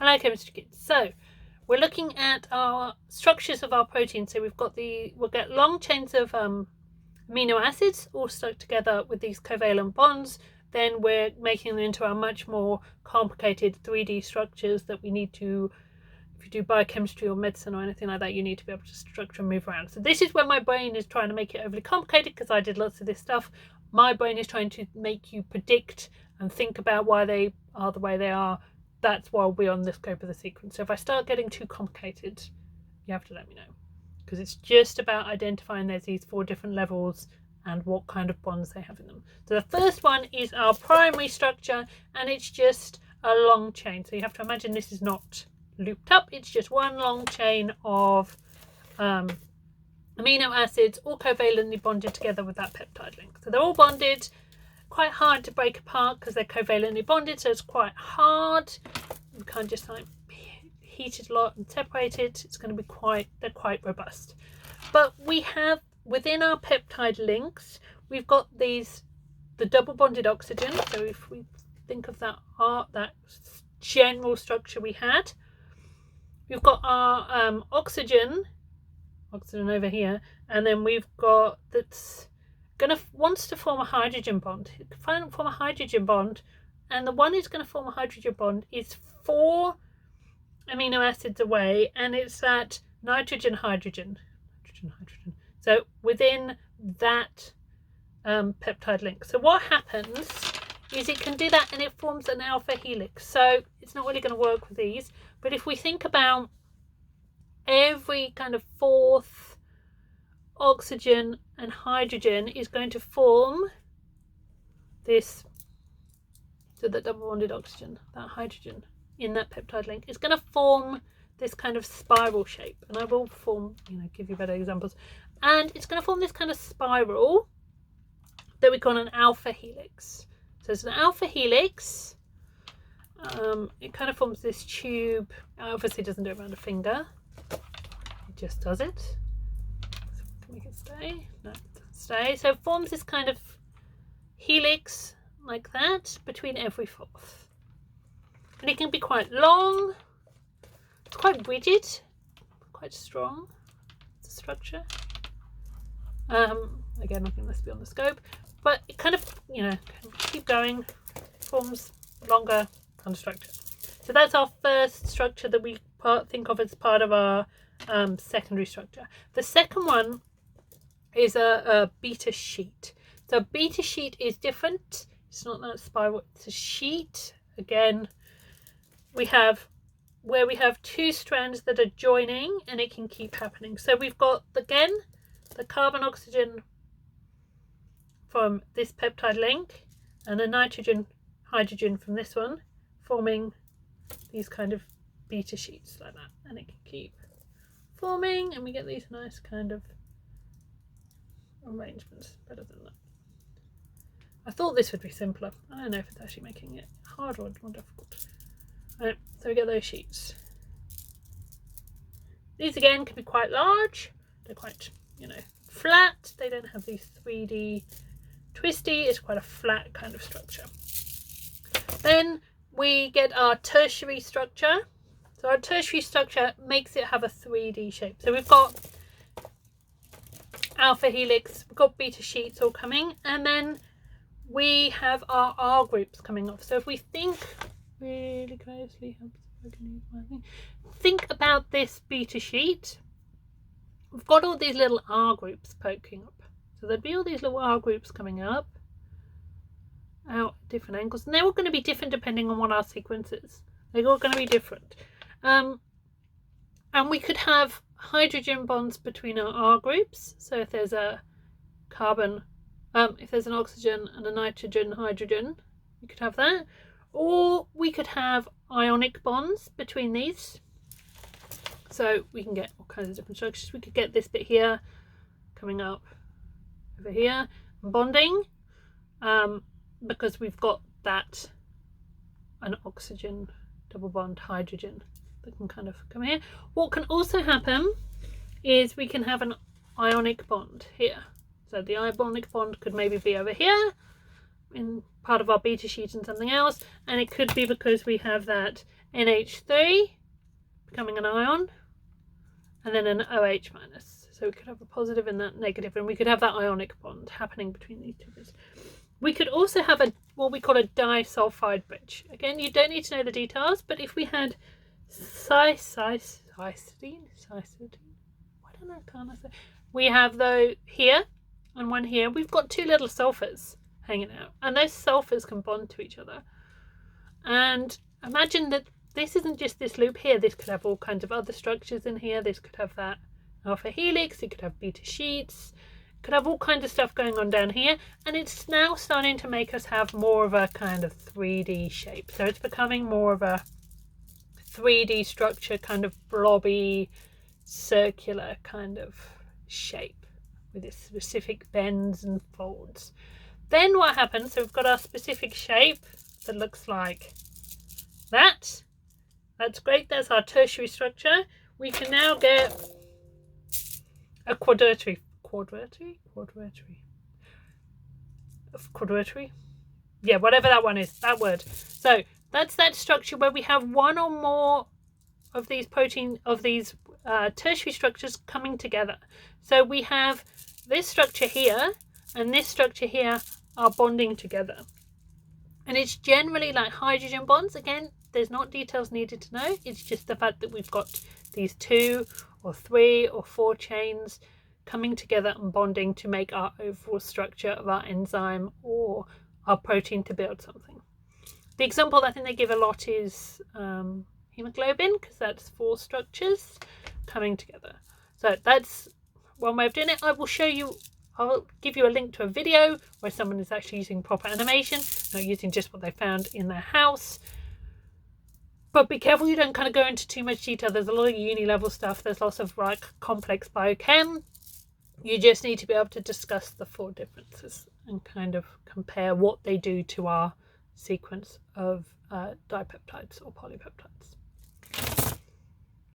Hello chemistry kids. So we're looking at our structures of our protein. So we'll get long chains of amino acids all stuck together with these covalent bonds. Then we're making them into our much more complicated 3D structures that we need to, if you do biochemistry or medicine or anything like that, you need to be able to structure and move around. So this is where my brain is trying to make it overly complicated, because I did lots of this stuff. My brain is trying to make you predict and think about why they are the way they are. That's why we're on the scope of the sequence. So if I start getting too complicated, you have to let me know, because it's just about identifying there's these 4 different levels and what kind of bonds they have in them. So the first one is our primary structure, and it's just a long chain. So you have to imagine this is not looped up, it's just one long chain of amino acids all covalently bonded together with that peptide link. So they're all bonded. Quite hard to break apart because they're covalently bonded, so it's quite hard. You can't just like heat it a lot and separate it. It's going to be they're quite robust. But we have within our peptide links, we've got the double bonded oxygen. So if we think of that general structure we had, we've got our oxygen over here, and then we've got that's wants to form a hydrogen bond. It can form a hydrogen bond, and the one who's going to form a hydrogen bond is 4 amino acids away, and it's that nitrogen hydrogen. So within that peptide link. So what happens is it can do that, and it forms an alpha helix. So it's not really going to work with these, but if we think about every kind of 4th oxygen and hydrogen is going to form this, so that double bonded oxygen, that hydrogen in that peptide link is going to form this kind of spiral shape, and I will give you better examples, and it's going to form this kind of spiral that we call an alpha helix. So it's an alpha helix. It kind of forms this tube. Obviously it doesn't do it around a finger, it just does it. Make it stay. No, it doesn't stay. So it forms this kind of helix like that between every 4th, and it can be quite long. It's quite rigid, quite strong. It's a structure. Again, I think this will be on the scope, but it kind of can keep going, forms longer kind of structure. So that's our first structure that we think of as part of our secondary structure. The second one is a beta sheet. So a beta sheet is different. It's not that spiral, it's a sheet. Again, we have 2 strands that are joining, and it can keep happening. So we've got again the carbon oxygen from this peptide link, and the nitrogen hydrogen from this one, forming these kind of beta sheets like that, and it can keep forming, and we get these nice kind of arrangements. Better than that. I thought this would be simpler. I don't know if it's actually making it harder or more difficult. Right, so we get those sheets. These again can be quite large. They're quite, flat. They don't have these 3D twisty. It's quite a flat kind of structure. Then we get our tertiary structure. So our tertiary structure makes it have a 3D shape. So we've got alpha helix, we've got beta sheets all coming, and then we have our R groups coming off. So if we think really closely, think about this beta sheet, we've got all these little R groups poking up. So there'd be all these little R groups coming up out at different angles, and they're all going to be different depending on what our sequence is. They're all going to be different. And we could have hydrogen bonds between our R groups. So if there's a carbon, if there's an oxygen and a nitrogen hydrogen, we could have that. Or we could have ionic bonds between these. So we can get all kinds of different structures. We could get this bit here coming up over here, bonding, because we've got an oxygen double bond hydrogen that can kind of come here. What can also happen is we can have an ionic bond here. So the ionic bond could maybe be over here in part of our beta sheet and something else, and it could be because we have that NH3 becoming an ion, and then an OH minus. So we could have a positive and that negative, and we could have that ionic bond happening between these two bits. We could also have what we call a disulfide bridge. Again, you don't need to know the details, but if we had cysteine, I don't know, can't I say? We have though here and one here. We've got two little sulfurs hanging out, and those sulfurs can bond to each other. And imagine that this isn't just this loop here. This could have all kinds of other structures in here. This could have that alpha helix. It could have beta sheets. Could have all kinds of stuff going on down here, and it's now starting to make us have more of a kind of 3D shape. So it's becoming more of a 3D structure, kind of blobby, circular kind of shape with its specific bends and folds. Then what happens, so we've got our specific shape that looks like that. That's great, that's our tertiary structure. We can now get a quadratary. Yeah, whatever that one is, that word. So that's that structure where we have one or more of these tertiary structures coming together. So we have this structure here and this structure here are bonding together, and it's generally like hydrogen bonds. Again, there's not details needed to know, it's just the fact that we've got these 2 or 3 or 4 chains coming together and bonding to make our overall structure of our enzyme or our protein to build something. The example I think they give a lot is hemoglobin, because that's 4 structures coming together. So that's one way of doing it. I'll give you a link to a video where someone is actually using proper animation, not using just what they found in their house. But be careful you don't kind of go into too much detail. There's a lot of uni level stuff. There's lots of like complex biochem. You just need to be able to discuss the 4 differences and kind of compare what they do to our sequence of dipeptides or polypeptides.